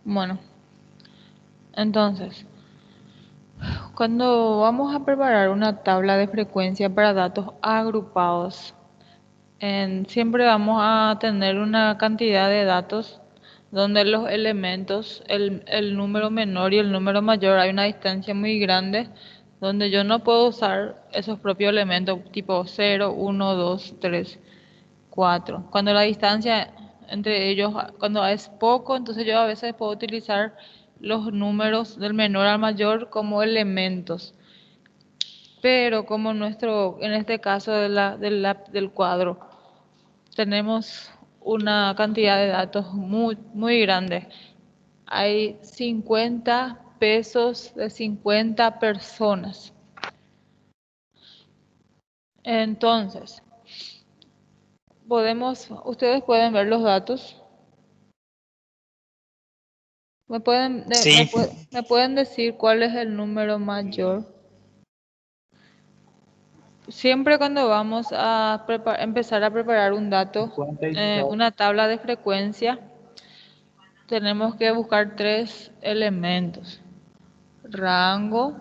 Bueno, entonces, cuando vamos a preparar una tabla de frecuencia para datos agrupados, siempre vamos a tener una cantidad de datos donde los elementos, el número menor y el número mayor, hay una distancia muy grande donde yo no puedo usar esos propios elementos tipo 0, 1, 2, 3, 4. Cuando la distancia entre ellos, cuando es poco, entonces yo a veces puedo utilizar los números del menor al mayor como elementos. Pero como en este caso del cuadro, tenemos una cantidad de datos muy, muy grande. Hay 50 pesos de 50 personas. Entonces, ustedes pueden ver los datos. Sim, Me pueden decir cuál es el número mayor? Siempre cuando vamos a empezar a preparar un dato, 57. una tabla de frecuencia, tenemos que buscar tres elementos. Rango,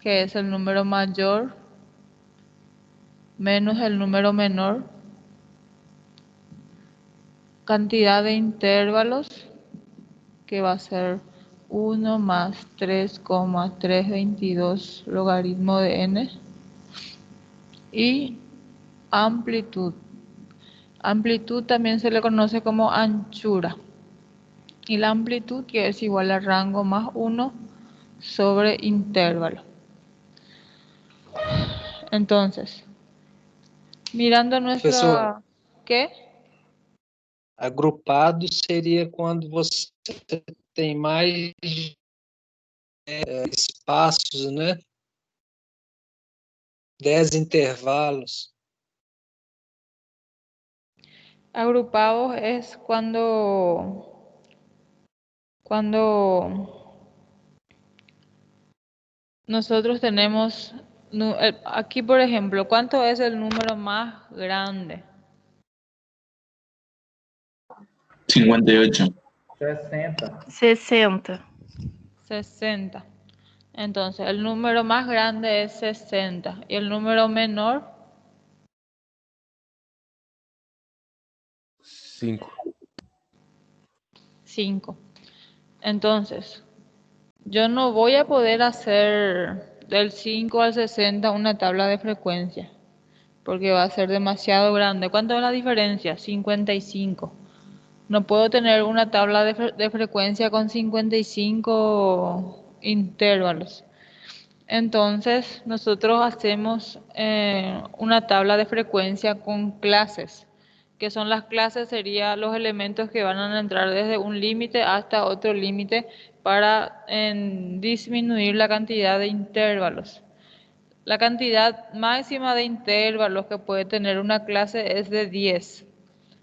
que es el número mayor, menos el número menor. Cantidad de intervalos, que va a ser 1 más 3,322 logaritmo de n. Y amplitud. Amplitud también se le conoce como anchura. Y la amplitud, que es igual a rango más 1 sobre intervalo. Entonces, mirando professor, nuestra... ¿Qué? agrupado seria quando você tem mais espaços, né? 10 intervalos. Agrupados es cuando nosotros tenemos... Aquí, por ejemplo, ¿cuánto es el número más grande? 58. 60. 60. 60. Entonces, el número más grande es 60. ¿Y el número menor? 5. 5. Entonces, yo no voy a poder hacer del 5 al 60 una tabla de frecuencia, porque va a ser demasiado grande. ¿Cuánto es la diferencia? 55. No puedo tener una tabla de frecuencia con 55 intervalos. Entonces, nosotros hacemos una tabla de frecuencia con clases, que son las clases, serían los elementos que van a entrar desde un límite hasta otro límite para disminuir la cantidad de intervalos. La cantidad máxima de intervalos que puede tener una clase es de 10.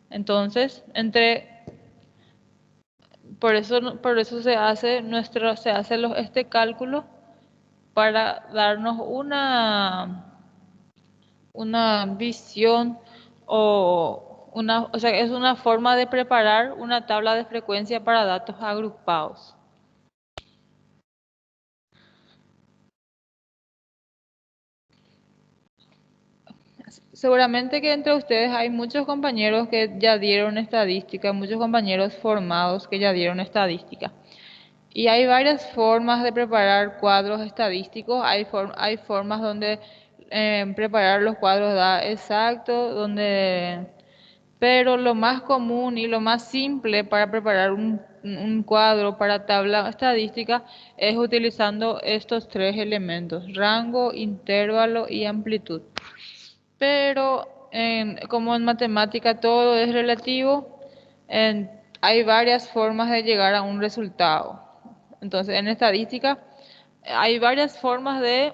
Entonces, por eso se hace este cálculo para darnos una visión o sea, es una forma de preparar una tabla de frecuencia para datos agrupados. Seguramente que entre ustedes hay muchos compañeros que ya dieron estadística, muchos compañeros formados que ya dieron estadística. Y hay varias formas de preparar cuadros estadísticos. Hay formas donde preparar los cuadros da exacto, pero lo más común y lo más simple para preparar un cuadro para tabla estadística es utilizando estos tres elementos: rango, intervalo y amplitud. Pero como en matemática todo es relativo, hay varias formas de llegar a un resultado. Entonces, en estadística hay varias formas de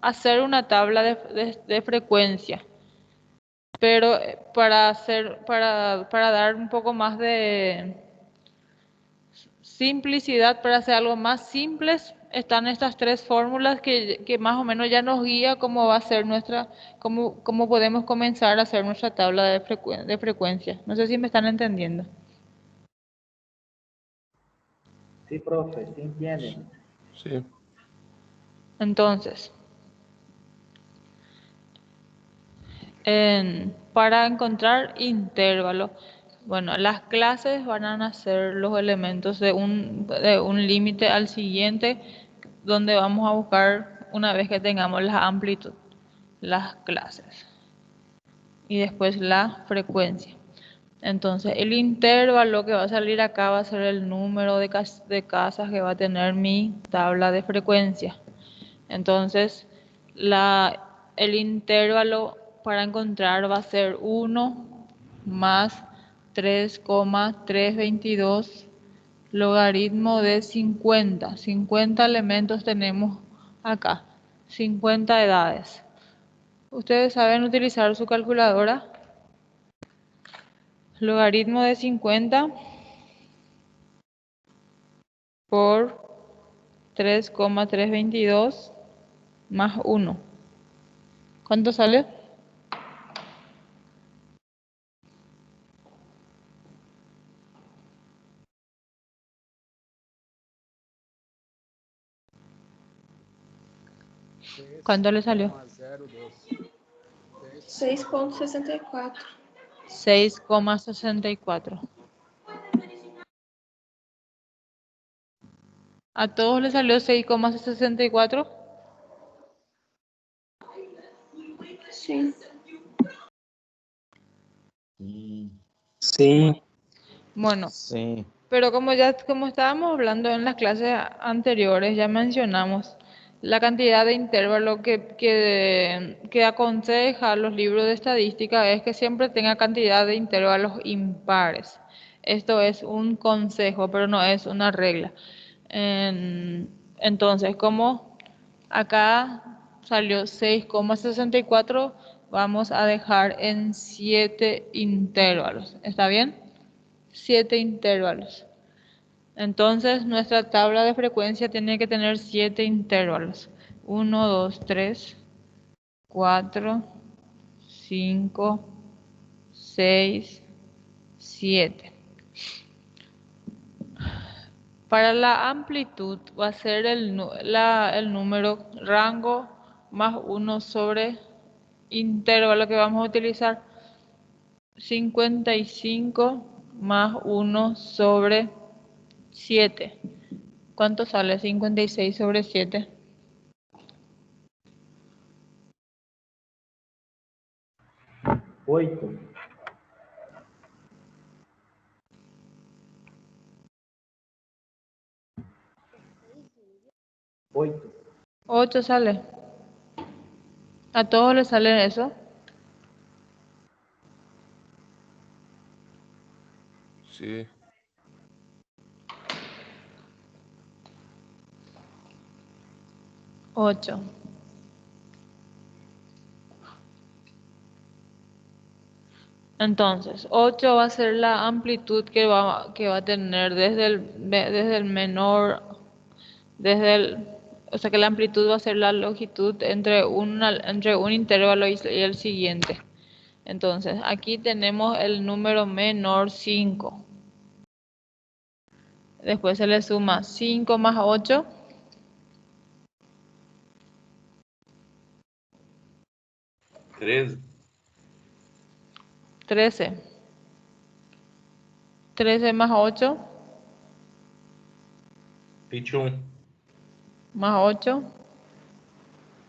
hacer una tabla de frecuencia, pero para dar un poco más de simplicidad, para hacer algo más simples, están estas tres fórmulas que más o menos ya nos guía cómo va a ser cómo podemos comenzar a hacer nuestra tabla de frecuencia. No sé si me están entendiendo. Sí, profe, sí entiende. Sí. Entonces, para encontrar intervalo, bueno, las clases van a nacer los elementos de un límite al siguiente, donde vamos a buscar una vez que tengamos la amplitud, las clases y después la frecuencia. Entonces, el intervalo que va a salir acá va a ser el número de casas que va a tener mi tabla de frecuencia. Entonces, el intervalo para encontrar va a ser 1 más 3,322 logaritmo de 50. 50 elementos tenemos acá, 50 edades. ¿Ustedes saben utilizar su calculadora? Logaritmo de 50 por 3,322 más 1. ¿Cuánto sale? ¿Cuánto le salió? 6,64. 6,64. ¿A todos les salió 6,64? Sí. Sim. Bueno, Sí, pero como estábamos hablando en las clases anteriores, ya mencionamos la cantidad de intervalo que aconseja los libros de estadística es que siempre tenga cantidad de intervalos impares. Esto es un consejo, pero no es una regla. Entonces, como acá salió 6,64, vamos a dejar en 7 intervalos. ¿Está bien? 7 intervalos. Entonces, nuestra tabla de frecuencia tiene que tener 7 intervalos. 1, 2, 3, 4, 5, 6, 7. Para la amplitud va a ser el número rango más 1 sobre intervalo que vamos a utilizar. 55 más 1 sobre 7. ¿Cuánto sale? 56 sobre 7. 8. 8. 8 sale. ¿A todos les sale eso? sí. 8. Entonces, 8 va a ser la amplitud que va a tener desde el menor, o sea que la amplitud va a ser la longitud entre un intervalo y el siguiente. Entonces, aquí tenemos el número menor 5. Después se le suma 5 más 8. 13. 13 más 8. 21, Más 8.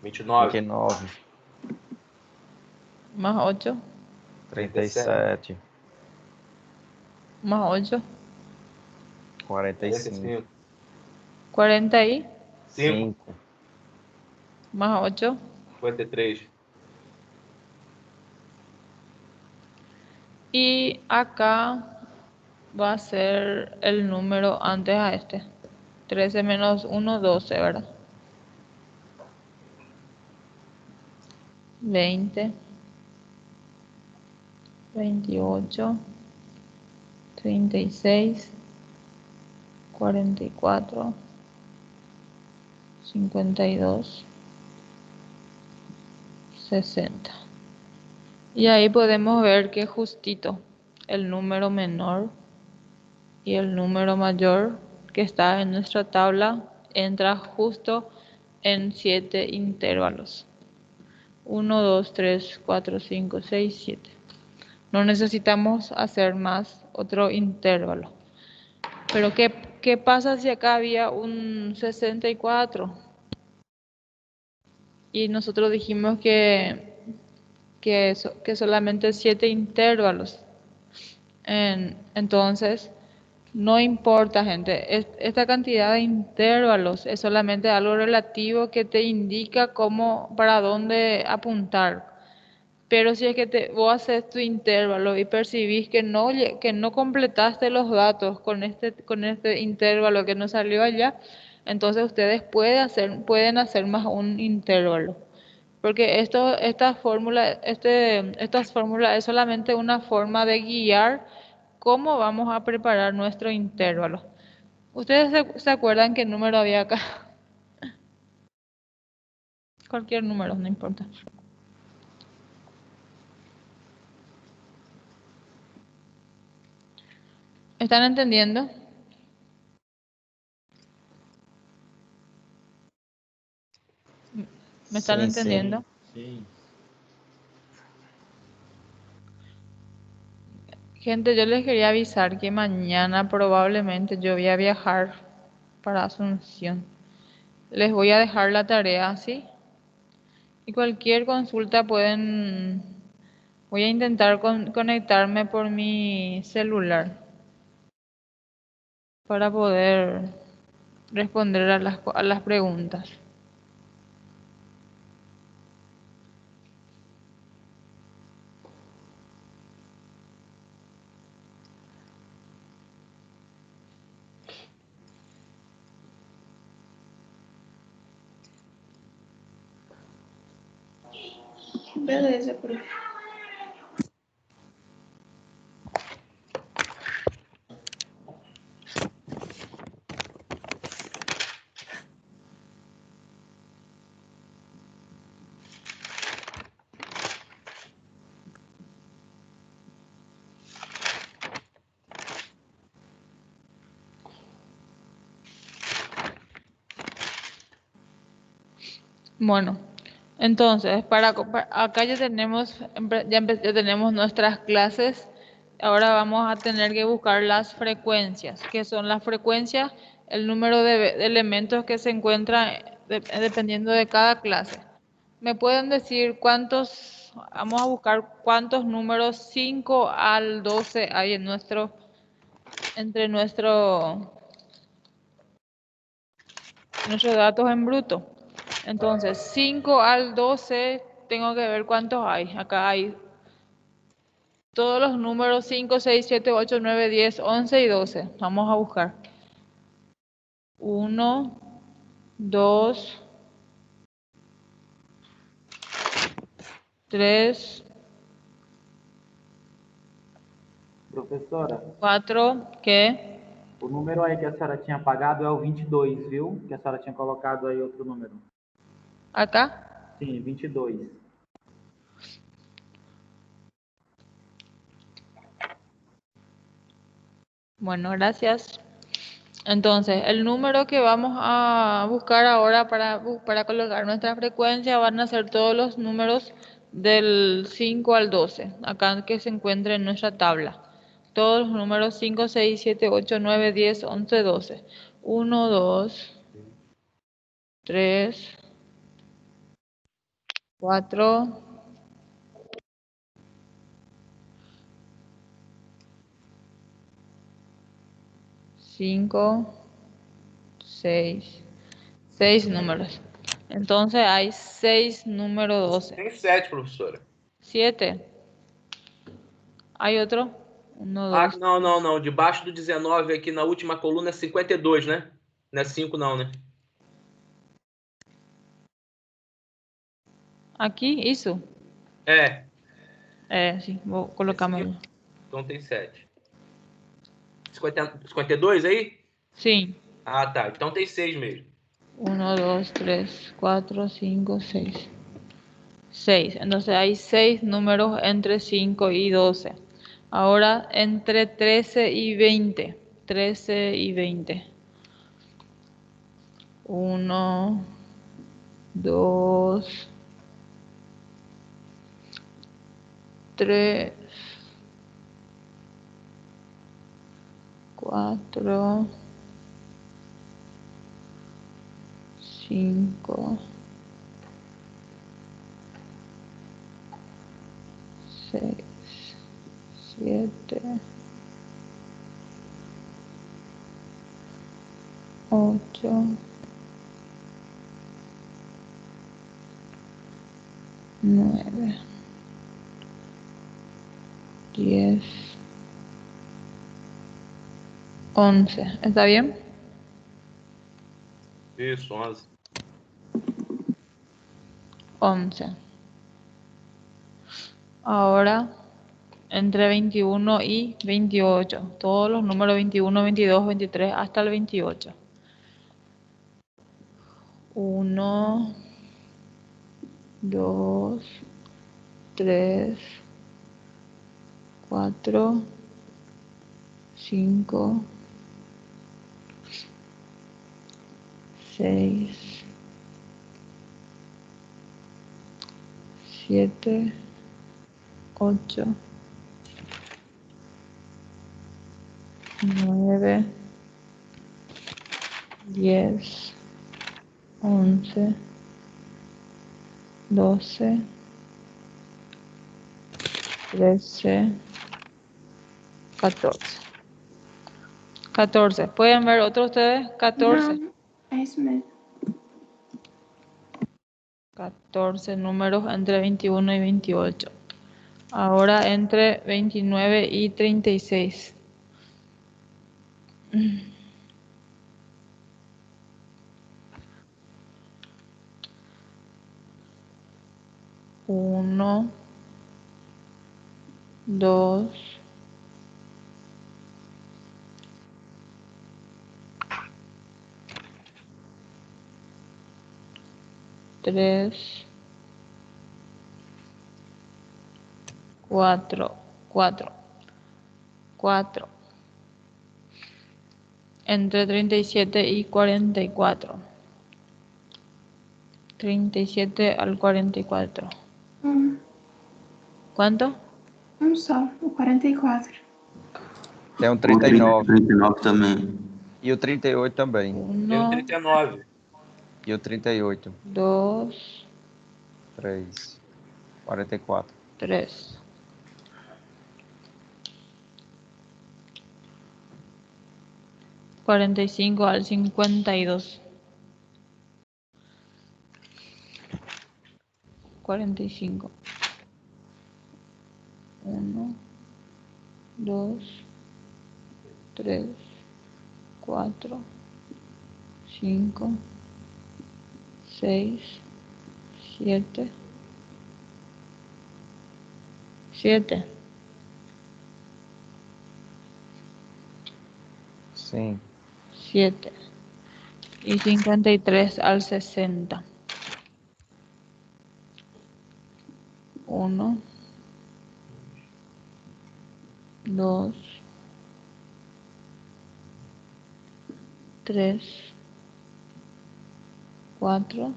29, 29, Más 8. 37, Más 8. 45, 45. 5, Más 8. 53, Y acá va a ser el número antes a este. 13 menos 1, 12, ¿verdad? 20, 28, 36, 44, 52, 60. Y ahí podemos ver que justito el número menor y el número mayor que está en nuestra tabla entra justo en 7 intervalos. 1, 2, 3, 4, 5, 6, 7. No necesitamos hacer más otro intervalo. Pero ¿qué pasa si acá había un 64? Y nosotros dijimos que solamente 7 intervalos. Entonces, no importa, gente. Esta cantidad de intervalos es solamente algo relativo que te indica para dónde apuntar. Pero si es que vos haces tu intervalo y percibís que no completaste los datos con este intervalo que no salió allá, entonces ustedes pueden hacer más un intervalo. Porque estas fórmulas es solamente una forma de guiar cómo vamos a preparar nuestro intervalo. ¿Ustedes se acuerdan qué número había acá? Cualquier número, no importa. ¿Están entendiendo? ¿Me están Sim, entendiendo? Sim. Gente, yo les quería avisar que mañana probablemente yo voy a viajar para Asunción. Les voy a dejar la tarea, ¿sí? Y cualquier consulta voy a intentar conectarme por mi celular para poder responder a las preguntas. Beleza, prof. Bueno, entonces, acá ya tenemos nuestras clases. Ahora vamos a tener que buscar las frecuencias, que son las frecuencias, el número de elementos que se encuentran dependiendo de cada clase. ¿Me pueden decir vamos a buscar cuántos números 5 al 12 hay entre nuestros datos en bruto? Entonces, 5 al 12, tengo que ver cuántos hay. Acá hay todos los números 5, 6, 7, 8, 9, 10, 11 y 12. Vamos a buscar. 1, 2, 3, Professora, 4, ¿qué? o número aí que a senhora tinha apagado é o 22, viu? Que a senhora tinha colocado aí outro número. ¿Acá? Sim, 22. Bueno, gracias. Entonces, el número que vamos a buscar ahora para colocar nuestra frecuencia van a ser todos los números del 5 al 12, acá que se encuentra en nuestra tabla. Todos los números 5, 6, 7, 8, 9, 10, 11, 12. 1, 2, 3, 4, 5, 6. 6 números. Entonces hay 6 número 12. Tem 7, professora. 7. ¿Hay otro? 1, Ah, 2. não. Debaixo do 19 aqui na última coluna é 52, né? Não é 5 não, né? Aqui, isso? É. Sim, vou colocar mais. Então tem 7. 52 aí? Sim. Ah, tá. Então tem 6 mesmo. 1, 2, 3, 4, 5, 6. 6. Entonces hay 6 números entre 5 y 12. Ahora entre 13 y 20. 13 y 20. 1, 2, 3, 4, 5, 6, 7, 8, 9, 10, 11. ¿Está bien? Isso, 11. 11. Ahora, entre 21 y 28. Todos los números 21, 22, 23 hasta el 28. 1, 2, 3, 4, 5, 6, 7, 8, 9, 10, 11, 12, 13, 14. 14. ¿Pueden ver otro ustedes? 14. Não, é isso mesmo. 14 números entre 21 y 28. Ahora entre 29 y 36. 1, 2, 3, 4, 4. Entre 37 y 44. 37 al 44. ¿Cuánto? Só, o 44. Tem um O 39. 39 também. E o 38 também. Tem o 1, 39. E o 38. 2, 3. 44. 3. $45 al 52. 45. 1, 2, 3, 4, 5, 6, 7, 7. Sim. 7. Y 53 al 60. 1, 2, 3, 4,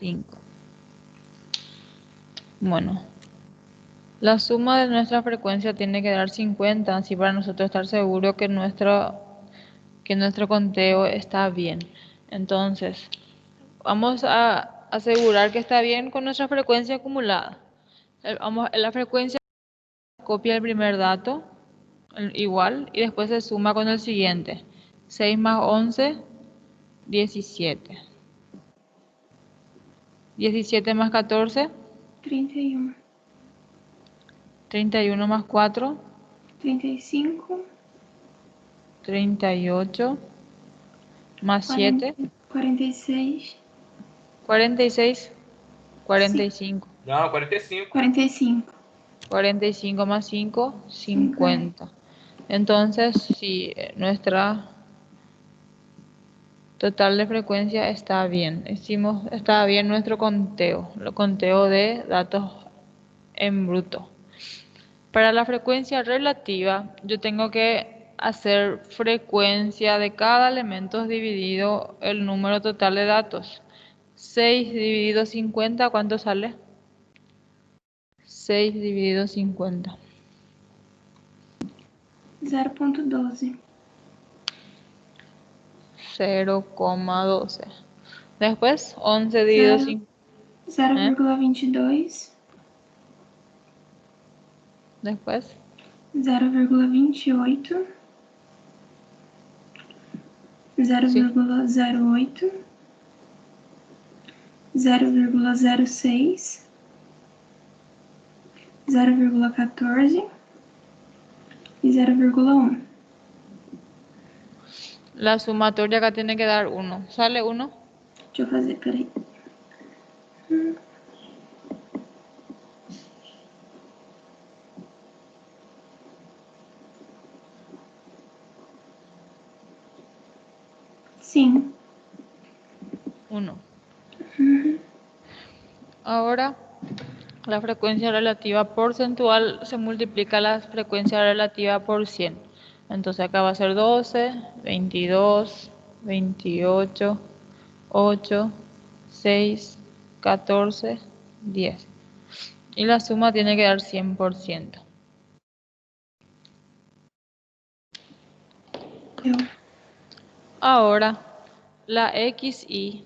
5. Bueno, la suma de nuestra frecuencia tiene que dar 50, así para nosotros estar seguros que nuestro conteo está bien. Entonces, vamos a asegurar que está bien con nuestra frecuencia acumulada. La frecuencia copia el primer dato, igual, y después se suma con el siguiente. 6 más 11, 17. 17 más 14, 31. 31 más 4, 35. 38, más 7, 46. 46, 45. Não, 45. 45. 45 más 5, 50. Entonces, si nuestra total de frecuencia está bien, está bien nuestro conteo, el conteo de datos en bruto. Para la frecuencia relativa, yo tengo que hacer frecuencia de cada elemento dividido el número total de datos. 6 dividido 50, ¿cuánto sale? 6 dividido 50. 0.12. 0,12. Después, 11 dividido 5. 0,22. Después, 0,28. 0,08. 0,06. 0,14 y 0,1. la sumatoria acá tiene que dar 1. ¿Sale 1? Deixa eu fazer, peraí. Sim. 1. Ahora, la frecuencia relativa porcentual se multiplica la frecuencia relativa por 100. Entonces acá va a ser 12, 22, 28, 8, 6, 14, 10. Y la suma tiene que dar 100%. Eu. Ahora, la XY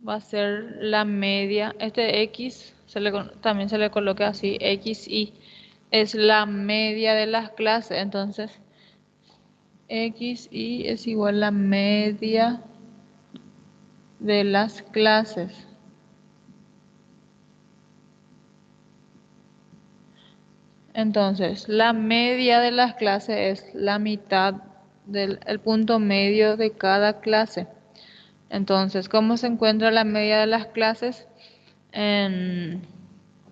va a ser la media. Este X también se le coloca así, XY. Es la media de las clases. Entonces, XY es igual a la media de las clases. Entonces, la media de las clases es la mitad del punto medio de cada clase. Entonces, ¿cómo se encuentra la media de las clases?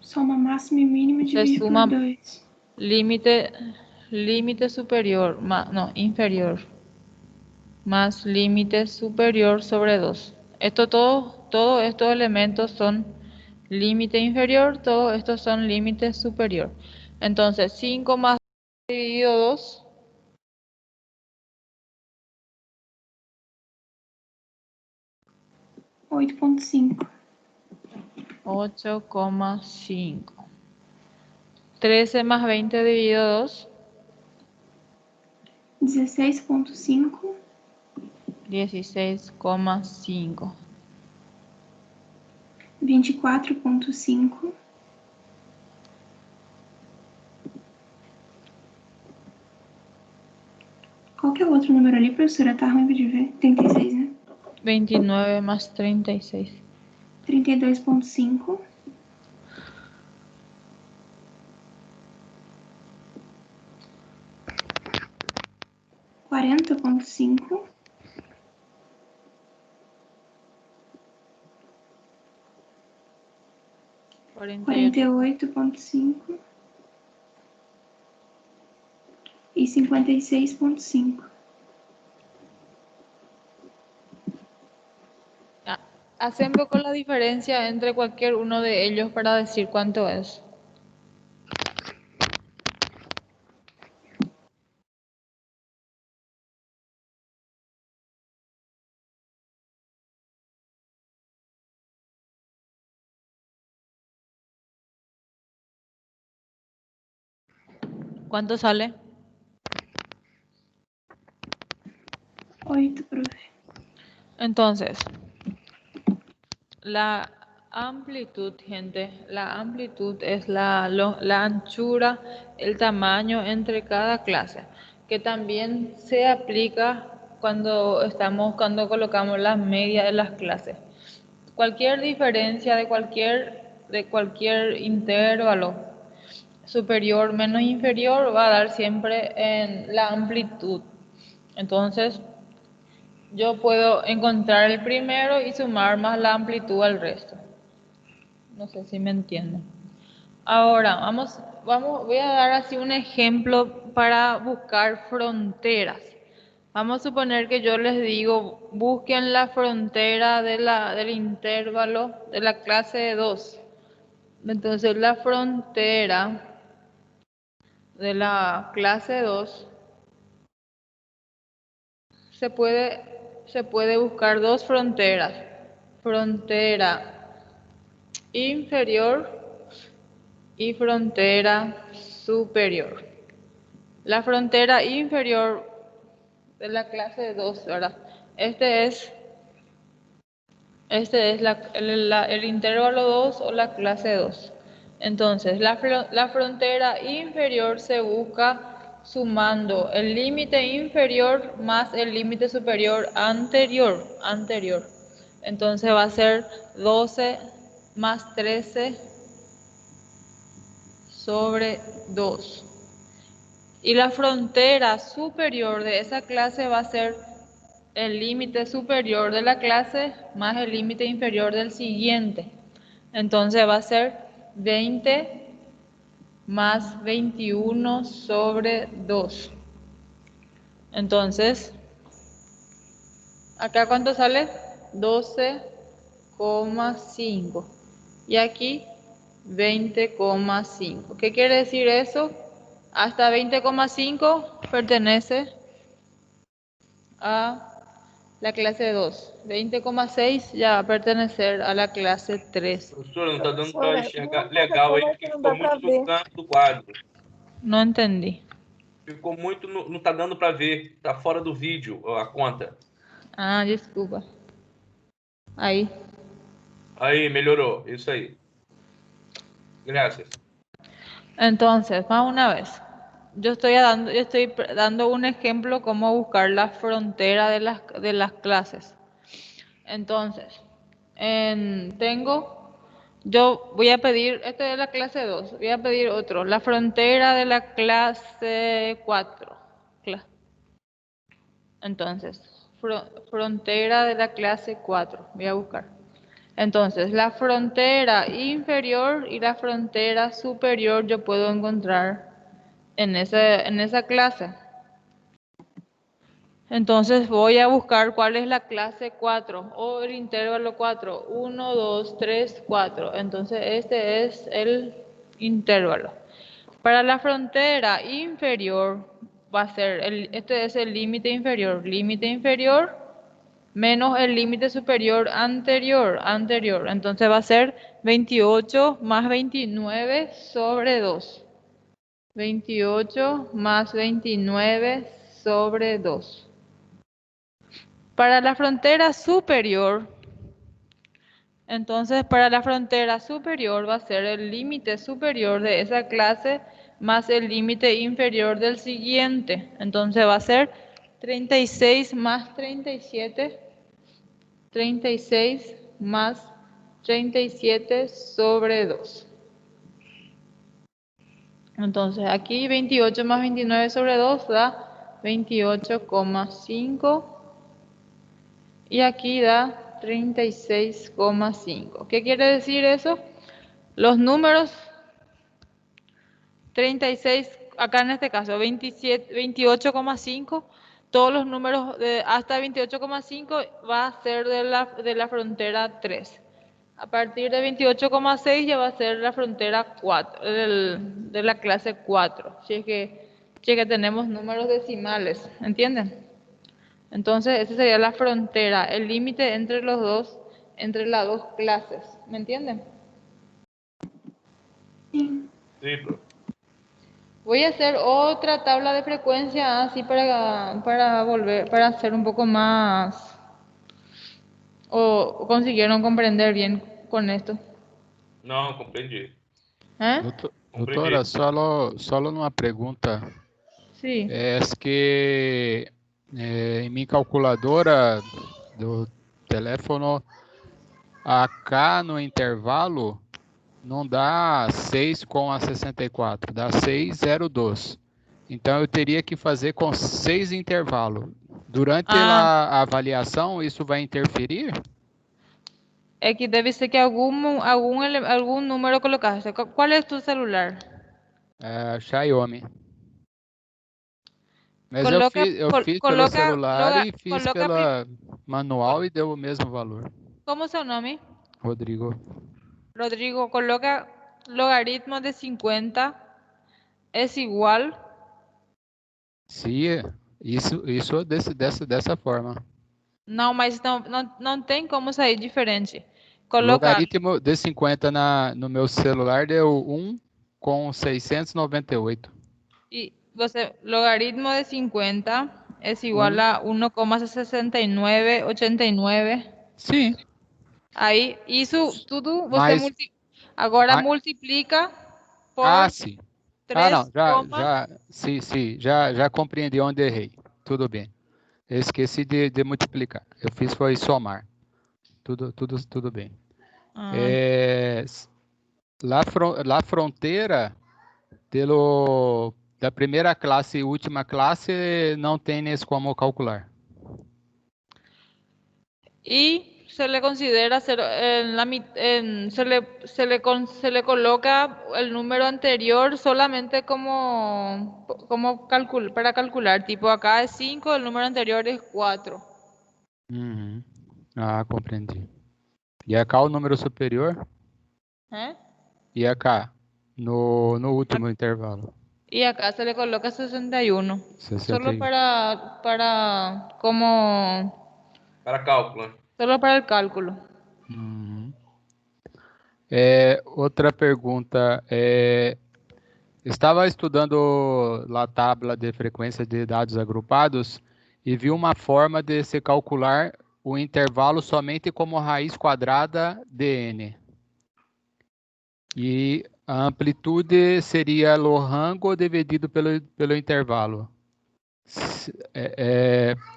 Soma máxima e mínima Se dividido por suma 2. límite superior, inferior, más límite superior sobre 2. Todos estos elementos son límite inferior, todos estos son límite superior. Entonces, 5 más 2 dividido 2. 8,5. 8,5. 13 más 20 dividido 2. 16,5. 16,5. 24,5. Qual que é o outro número ali, professora? Tá ruim de ver. 36, né? 29 más 36. 32,5. 40,5. 48,5. Y 56,5. Hacen poco la diferencia entre cualquier uno de ellos para decir cuánto es. ¿Cuánto sale? 8, profe. Entonces, la amplitud, gente, la amplitud es la anchura, el tamaño entre cada clase, que también se aplica cuando colocamos la media de las clases. Cualquier diferencia de cualquier intervalo superior menos inferior va a dar siempre en la amplitud. Entonces, yo puedo encontrar el primero y sumar más la amplitud al resto. No sé si me entienden. Ahora, voy a dar así un ejemplo para buscar fronteras. Vamos a suponer que yo les digo, busquen la frontera del intervalo de la clase 2. Entonces, la frontera de la clase 2 se puede buscar dos fronteras. Frontera inferior y frontera superior. La frontera inferior de la clase 2, ¿verdad? Este es el intervalo 2 o la clase 2. Entonces, la frontera inferior se busca sumando el límite inferior más el límite superior anterior. Entonces va a ser 12 más 13 sobre 2. Y la frontera superior de esa clase va a ser el límite superior de la clase más el límite inferior del siguiente. Entonces va a ser 20 más 21 sobre 2. Entonces, ¿acá cuánto sale? 12,5. Y aquí 20,5. ¿Qué quiere decir eso? Hasta 20,5 pertenece a la clase 2. 20,6 ya va a pertenecer a la clase 3. Professora, não está dando para Professora, enxergar não, legal aí, como é porque que não ficou dá para muito no ver? canto do quadro. No entendí. Ficou muito, não está dando para ver. Está fora do vídeo a conta. Ah, desculpa. Ahí. Aí, melhorou. Isso aí. Graças. Entonces, más una vez. Yo estoy dando un ejemplo cómo buscar la frontera de las clases. Entonces, yo voy a pedir, este es la clase 2, voy a pedir otro, la frontera de la clase 4. Entonces, frontera de la clase 4, voy a buscar. Entonces, la frontera inferior y la frontera superior yo puedo encontrar en esa clase. Entonces voy a buscar cuál es la clase 4 o el intervalo 4. 1, 2, 3, 4. Entonces este es el intervalo. Para la frontera inferior va a ser, este es el límite inferior menos el límite superior anterior. Entonces va a ser 28 más 29 sobre 2. 28 más 29 sobre 2. Para la frontera superior, entonces para la frontera superior va a ser el límite superior de esa clase más el límite inferior del siguiente. Entonces va a ser 36 más 37, 36 más 37 sobre 2. Entonces aquí 28 más 29 sobre 2 da 28,5 y aquí da 36,5. ¿Qué quiere decir eso? Los números 36, acá en este caso 28,5, todos los números hasta 28,5 va a ser de la frontera 3. A partir de 28,6 ya va a ser la frontera 4, de la clase 4, si es que tenemos números decimales, ¿entienden? Entonces, esa sería la frontera, el límite entre entre las dos clases, ¿me entienden? Sim. Sim, prof. Voy a hacer otra tabla de frecuencia así para hacer un poco más, o consiguieron comprender bien con esto. Não, compreendi. ¿Eh? Doutora, solo uma pergunta. Sí. Es que em minha calculadora do teléfono, acá no intervalo não dá 6,64, dá 6,02. Então eu teria que fazer com 6 intervalos. Durante a avaliação, isso vai interferir? É que debe ser que algum número colocaste. ¿Cuál es tu celular? Xiaomi. Mas Coloca- eu fiz pelo coloca- celular e fiz coloca pela manual e deu o mesmo valor. ¿Cómo es su nombre? Rodrigo. Rodrigo, coloca logaritmo de 50 es igual. Sí, Isso dessa forma. Não, mas não tem como sair diferente. Colocar Logaritmo de 50 no meu celular deu 1 com 698. y logaritmo de 50 es igual a 1,6989. Sim, Aí, isso tudo mas... agora mas multiplica por sim. 3, Não, já compreendi onde errei. Tudo bem. Eu esqueci de multiplicar. Eu fiz foi somar. Tudo bem. La fronteira da primeira classe e última classe não tem como calcular. y se le considera se le coloca el número anterior solamente para calcular. Tipo, acá es 5, el número anterior es 4. Uhum. Ah, compreendi. E acá o número superior? ¿Eh? E acá? No último intervalo. Y acá se le coloca 61. 61. Solo para Para cálculo. solo para el cálculo. Uhum. Outra pergunta. Estava estudando a tabela de frequência de dados agrupados e vi uma forma de se calcular o intervalo somente como raiz quadrada de n. E a amplitude seria lorango dividido pelo intervalo.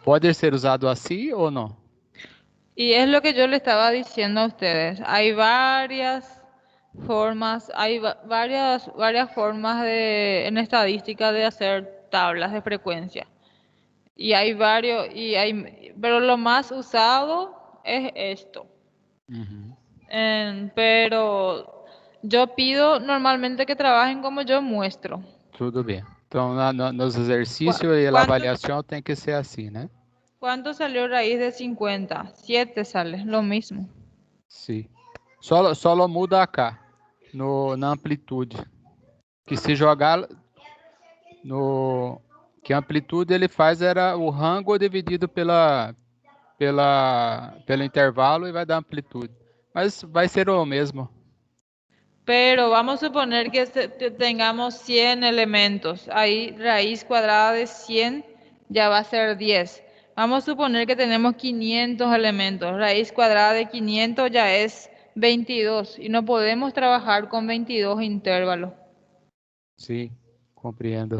Pode ser usado assim ou não? Y es lo que yo le estaba diciendo a ustedes. Hay varias formas, varias formas en estadística de hacer tablas de frecuencia. Y hay pero lo más usado es esto. Uhum. Pero yo pido normalmente que trabajen como yo muestro. Tudo bem. Então, nos exercícios e a ¿Cuánto, avaliação tem que ser assim, né? cuánto salió raíz de 50? 7 sale, lo mismo. Sim. Só muda acá, na amplitude. Que se jogar que a amplitude ele faz era o rango dividido pelo intervalo e vai dar amplitude. Mas vai ser o mesmo. Pero vamos a suponer que tengamos 100 elementos. Ahí raíz cuadrada de 100 ya va a ser 10. Vamos a suponer que tenemos 500 elementos. Raíz cuadrada de 500 ya es 22. Y no podemos trabajar con 22 intervalos. Sim, compreendo.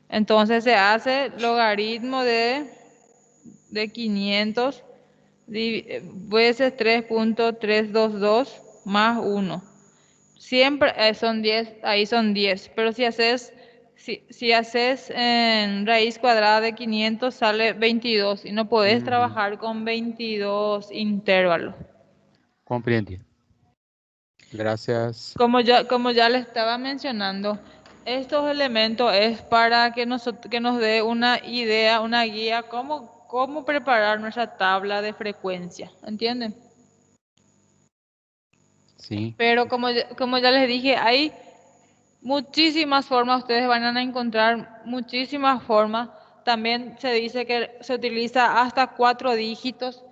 Entonces se hace logaritmo de 500 veces 3.322 más 1. Siempre son 10, ahí son 10, pero si haces en raíz cuadrada de 500 sale 22 y no podés trabajar con 22 intervalos. Compreendi. Gracias. Como ya le estaba mencionando, estos elementos es para que nos dé una idea, una guía, cómo preparar nuestra tabla de frecuencia, ¿entienden? Sim. Pero como ya les dije, hay muchísimas formas, ustedes van a encontrar muchísimas formas. También se dice que se utiliza hasta 4 dígitos,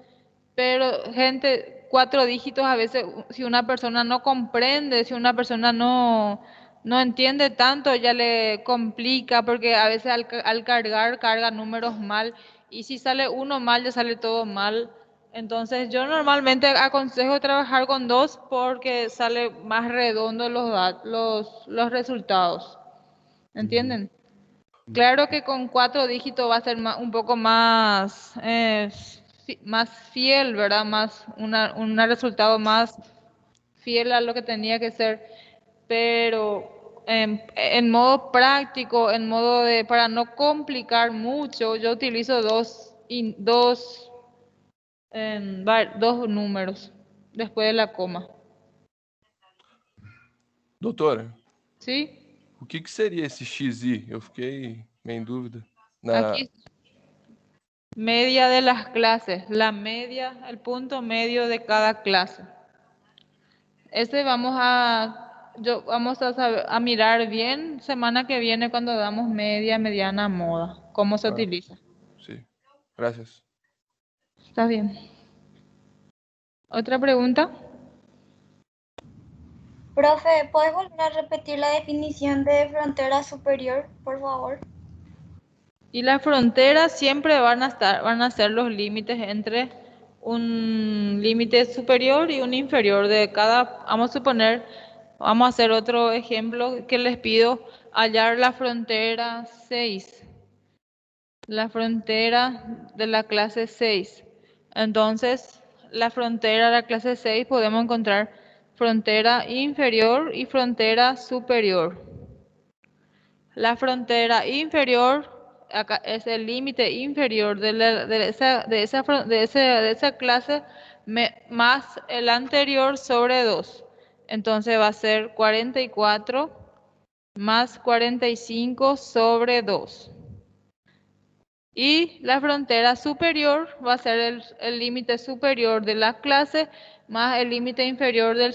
pero gente, 4 dígitos a veces, si una persona no comprende, si una persona no entiende tanto, ya le complica, porque a veces al carga números mal, y si sale uno mal, ya sale todo mal. Entonces yo normalmente aconsejo trabajar con 2 porque sale más redondo los resultados. ¿Entienden? Claro que con 4 dígitos va a ser un poco más, más fiel, ¿verdad? Un resultado más fiel a lo que tenía que ser, pero en modo práctico, para no complicar mucho, yo utilizo dos números después de la coma. Doutora, ¿Sí? o que seria esse XI? Eu fiquei meio em dúvida. Aquí, media de las clases, el punto medio de cada clase. vamos a mirar bien semana que viene cuando damos media, mediana, moda, cómo se Ah. utiliza. Sí, gracias. Está bien. ¿Otra pregunta? Profe, ¿puedes volver a repetir la definición de frontera superior, por favor? Y las fronteras siempre van a ser los límites entre un límite superior y un inferior de cada, vamos a suponer, vamos a hacer otro ejemplo que les pido, hallar la frontera 6, la frontera de la clase 6. Entonces, la frontera de la clase 6 podemos encontrar frontera inferior y frontera superior. La frontera inferior acá es el límite inferior de esa clase más el anterior sobre 2. Entonces va a ser 44 más 45 sobre 2. Y la frontera superior va a ser el límite superior de la clase más el límite inferior de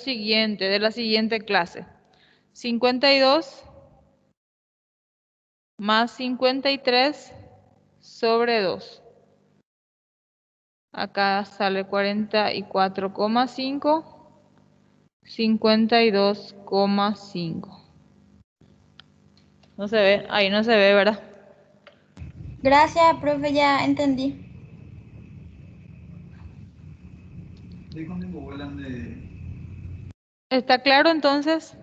la siguiente clase. 52 más 53 sobre 2. Acá sale 44,5, 52,5. No se ve, ahí no se ve, ¿verdad? Gracias, profe, ya entendí. ¿Está claro entonces?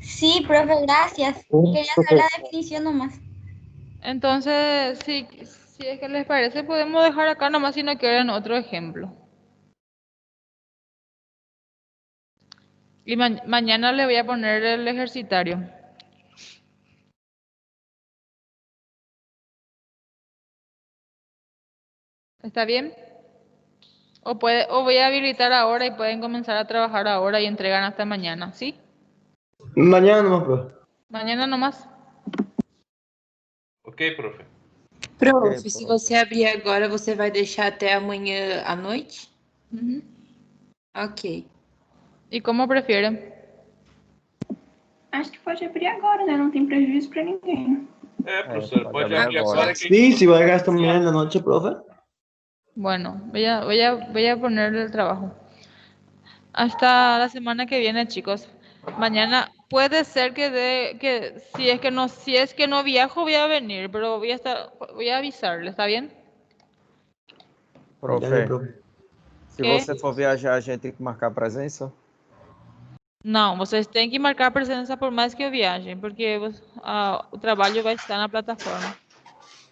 Sí, profe, gracias. Quería saber la definición nomás. Entonces, si es que les parece, podemos dejar acá nomás si no quieren otro ejemplo. Y mañana le voy a poner el ejercitario. ¿Está bien? O voy a habilitar ahora y pueden comenzar a trabajar ahora y entregan hasta mañana, ¿sí? Mañana nomás, profe. Mañana nomás. Ok, profe. Prof, Ok, se profe. você abrir agora, você vai deixar até amanhã à noite? Ujú. Ok. ¿Y cómo prefieren? Acho que pode abrir agora, né? Não tem prejuízo para ninguém. Professor, pode pode abrir abrir agora. agora que Sí, si va a gastar mañana en la noche, profe. Bueno, voy a poner el trabajo. Hasta la semana que viene, chicos. Mañana puede ser que si es que no viajo voy a venir, pero voy a avisarle, ¿está bien? Dale, Profe, profe. se ¿Qué? você for viajar, a gente tem que marcar presença? Não, vocês têm que marcar presença por mais que eu viajem, porque o trabalho vai estar na plataforma.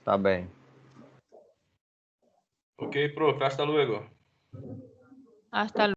Tá bem. Ok, profe, hasta luego. Hasta luego.